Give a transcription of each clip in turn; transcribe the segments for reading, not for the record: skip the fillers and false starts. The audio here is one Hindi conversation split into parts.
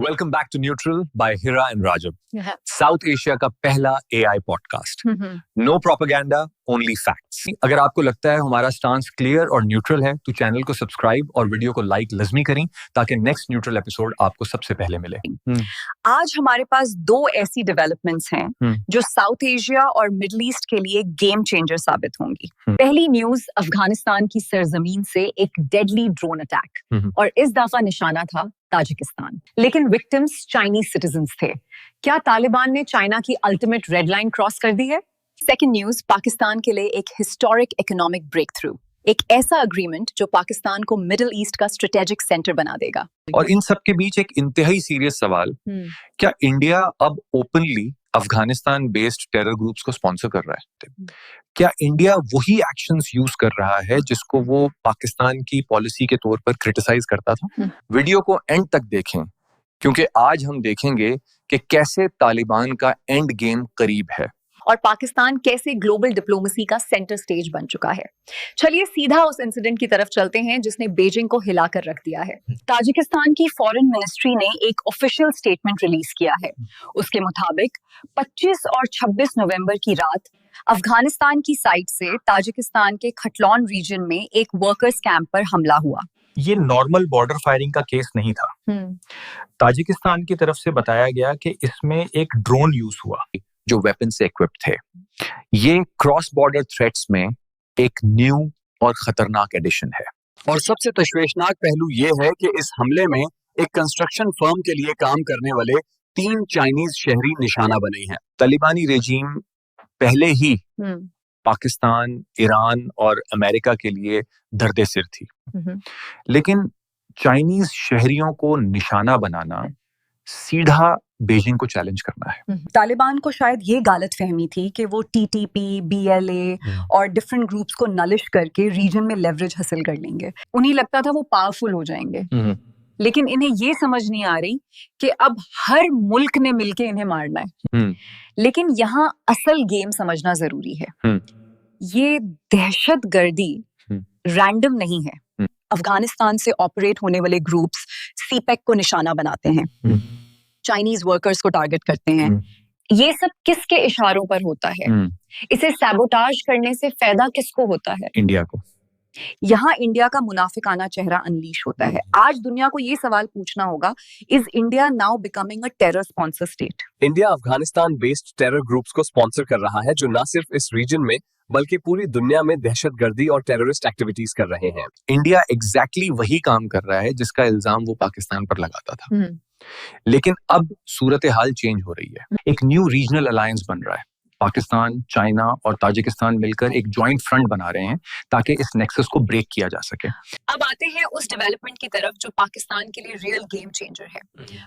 Welcome back to neutral by Hira and Rajab, South Asia का पहला AI podcast. No propaganda, only facts. अगर आपको लगता है हमारा स्टांस क्लियर और न्यूट्रल है तो चैनल को सब्सक्राइब और वीडियो को लाइक लाजमी करें ताकि नेक्स्ट न्यूट्रल एपिसोड आपको सबसे पहले मिले। आज हमारे पास दो ऐसी डेवलपमेंट्स हैं जो साउथ एशिया और मिडिल ईस्ट के लिए गेम चेंजर साबित होंगी। पहली न्यूज अफगानिस्तान की सरजमीन से एक डेडली ड्रोन अटैक, और इस दफा निशाना था ताजिकिस्तान, लेकिन विक्टिम्स चाइनीज सिटीजन्स थे। क्या तालिबान ने चाइना की अल्टीमेट रेड लाइन क्रॉस कर दी है? सेकेंड न्यूज पाकिस्तान के लिए एक हिस्टोरिक इकोनॉमिक ब्रेक थ्रू, एक ऐसा अग्रीमेंट जो पाकिस्तान को मिडिल ईस्ट का स्ट्रेटेजिक सेंटर बना देगा। और इन सब के बीच एक इंतहाई सीरियस सवाल, क्या इंडिया अब openly Afghanistan based terror groups को स्पॉन्सर कर रहा है? क्या इंडिया वही एक्शंस यूज कर रहा है जिसको वो पाकिस्तान की पॉलिसी के तौर पर क्रिटिसाइज करता था? वीडियो को एंड तक देखें, क्योंकि आज हम देखेंगे कि कैसे तालिबान का एंड गेम करीब है और पाकिस्तान कैसे ग्लोबल डिप्लोमेसी का सेंटर स्टेज बन चुका है। चलिए सीधा उस इंसिडेंट की तरफ चलते हैं जिसने बीजिंग को हिलाकर रख दिया है। ताजिकिस्तान की फॉरेन मिनिस्ट्री ने एक ऑफिशियल स्टेटमेंट रिलीज किया है। उसके मुताबिक 25 और 26 नवंबर की रात अफगानिस्तान की साइड से ताजिकिस्तान के खटलौन रीजन में एक वर्कर्स कैंप पर हमला हुआ। ये नॉर्मल बॉर्डर फायरिंग का केस नहीं था। ताजिकिस्तान की तरफ से बताया गया कि इसमें एक ड्रोन यूज हुआ जो वेपन से इक्विप्ड थे। ये क्रॉस बॉर्डर थ्रेट्स में एक न्यू और खतरनाक एडिशन है। और सबसे तश्वीशनाक पहलू ये है कि इस हमले में एक कंस्ट्रक्शन फर्म के लिए काम करने वाले 3 चाइनीज शहरी निशाना बने हैं। तालिबानी रेजीम पहले ही पाकिस्तान, ईरान और अमेरिका के लिए दर्दे सिर थी, लेकिन चाइनीज शहरियों को निशाना बनाना सीधा बीजिंग को चैलेंज करना है। तालिबान को शायद ये गलत फहमी थी कि वो टीटीपी, बीएलए और डिफरेंट ग्रुप्स को नलिश करके रीजन में लेवरेज हासिल कर लेंगे। उन्हें लगता था वो पावरफुल हो जाएंगे, लेकिन इन्हें ये समझ नहीं आ रही कि अब हर मुल्क ने मिलके इन्हें मारना है। लेकिन यहाँ असल गेम समझना जरूरी है। ये दहशतगर्दी रैंडम नहीं है। अफगानिस्तान से ऑपरेट होने वाले ग्रुप्स सीपेक को निशाना बनाते हैं, चाइनीज वर्कर्स को टारगेट करते हैं। ये सब किसके इशारों पर होता है? इसे सैबोटाज करने से फायदा किसको होता है? इंडिया को। यहाँ इंडिया का मुनाफिकाना चेहरा अनलीश होता है। आज दुनिया को ये सवाल पूछना होगा, is India now becoming a terror sponsor state? India Afghanistan based terror groups को स्पॉन्सर कर रहा है जो न सिर्फ इस रीजन में बल्कि पूरी दुनिया में दहशतगर्दी और टेररिस्ट एक्टिविटीज कर रहे हैं। इंडिया एग्जैक्टली वही काम कर रहा है जिसका इल्जाम वो पाकिस्तान पर लगाता था। लेकिन अब सूरत हाल चेंज हो रही है। एक न्यू रीजनल अलायंस बन रहा है। पाकिस्तान, चाइना और ताजिकिस्तान मिलकर एक जॉइंट फ्रंट बना रहे हैं ताकि इस नेक्सस को ब्रेक किया जा सके। अब आते हैं उस डेवलपमेंट की तरफ जो पाकिस्तान के लिए रियल गेम चेंजर है।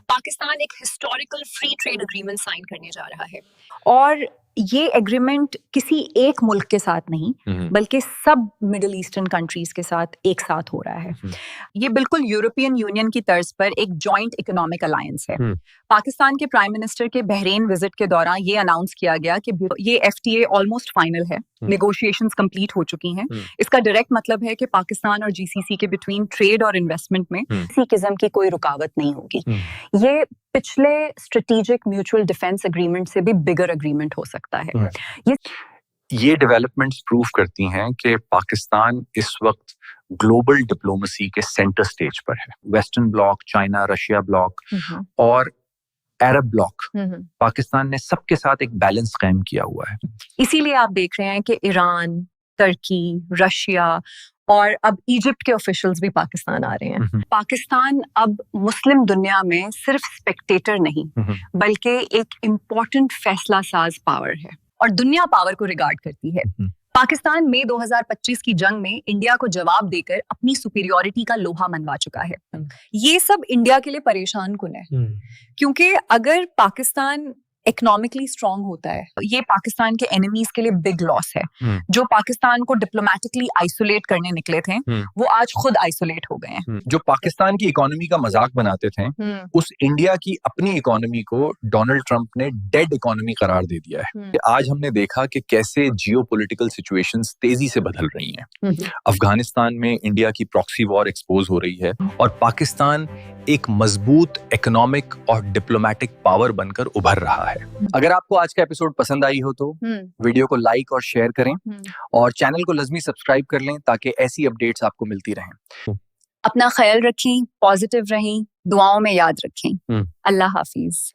पाकिस्तान एक historical free trade agreement sign करने जा रहा है, और ये एग्रीमेंट किसी एक मुल्क के साथ नहीं बल्कि सब मिडिल ईस्टर्न कंट्रीज के साथ एक साथ हो रहा है। ये बिल्कुल यूरोपियन यूनियन की तर्ज पर एक जॉइंट इकोनॉमिक अलायंस है। पाकिस्तान के प्राइम मिनिस्टर के बहरीन विजिट के दौरान ये अनाउंस किया गया कि ये एफटीए ऑलमोस्ट फाइनल है, नेगोशिएशंस कंप्लीट हो चुकी हैं। इसका डायरेक्ट मतलब है कि पाकिस्तान और जीसीसी के बिटवीन ट्रेड और इन्वेस्टमेंट में किसी किस्म की कोई रुकावट नहीं होगी। ये पिछले स्ट्रेटेजिक म्यूचुअल डिफेंस एग्रीमेंट से भी बिगर एग्रीमेंट हो सकता है। ये डेवलपमेंट्स प्रूव करती हैं कि पाकिस्तान इस वक्त ग्लोबल डिप्लोमेसी के सेंटर स्टेज पर है। Western block, China, Russia block और अरब ब्लॉक, पाकिस्तान ने सबके साथ एक बैलेंस कायम किया हुआ है। इसीलिए आप देख रहे हैं कि ईरान, तुर्की, रशिया और अब इजिप्ट के ऑफिशियल्स भी पाकिस्तान आ रहे हैं। पाकिस्तान अब मुस्लिम दुनिया में सिर्फ स्पेक्टेटर नहीं बल्कि एक इम्पोर्टेंट फैसला साज पावर है, और दुनिया पावर को रिगार्ड करती है। पाकिस्तान मई 2025 की जंग में इंडिया को जवाब देकर अपनी सुपीरियोरिटी का लोहा मनवा चुका है। ये सब इंडिया के लिए परेशान कुन है, क्योंकि अगर पाकिस्तान इकोनॉमिकली स्ट्रांग होता है, ये पाकिस्तान के एनिमीज के लिए बिग लॉस है। जो पाकिस्तान को डिप्लोमेटिकली आइसोलेट करने निकले थे वो आज खुद आइसोलेट हो गए हैं। जो पाकिस्तान की इकोनॉमी का मजाक बनाते थे, उस इंडिया की अपनी इकोनॉमी को डोनाल्ड ट्रंप ने डेड इकोनॉमी करार दे दिया है। कि आज हमने देखा कि कैसे जियोपॉलिटिकल सिचुएशंस तेजी से बदल रही हैं। अफगानिस्तान में इंडिया की प्रॉक्सी वॉर एक्सपोज हो रही है और पाकिस्तान एक मजबूत इकोनॉमिक और डिप्लोमेटिक पावर बनकर उभर रहा है। अगर आपको आज का एपिसोड पसंद आई हो तो वीडियो को लाइक और शेयर करें और चैनल को लाजमी सब्सक्राइब कर लें ताकि ऐसी अपडेट्स आपको मिलती रहें। अपना ख्याल रखें, पॉजिटिव रहें, दुआओं में याद रखें। अल्लाह हाफिज।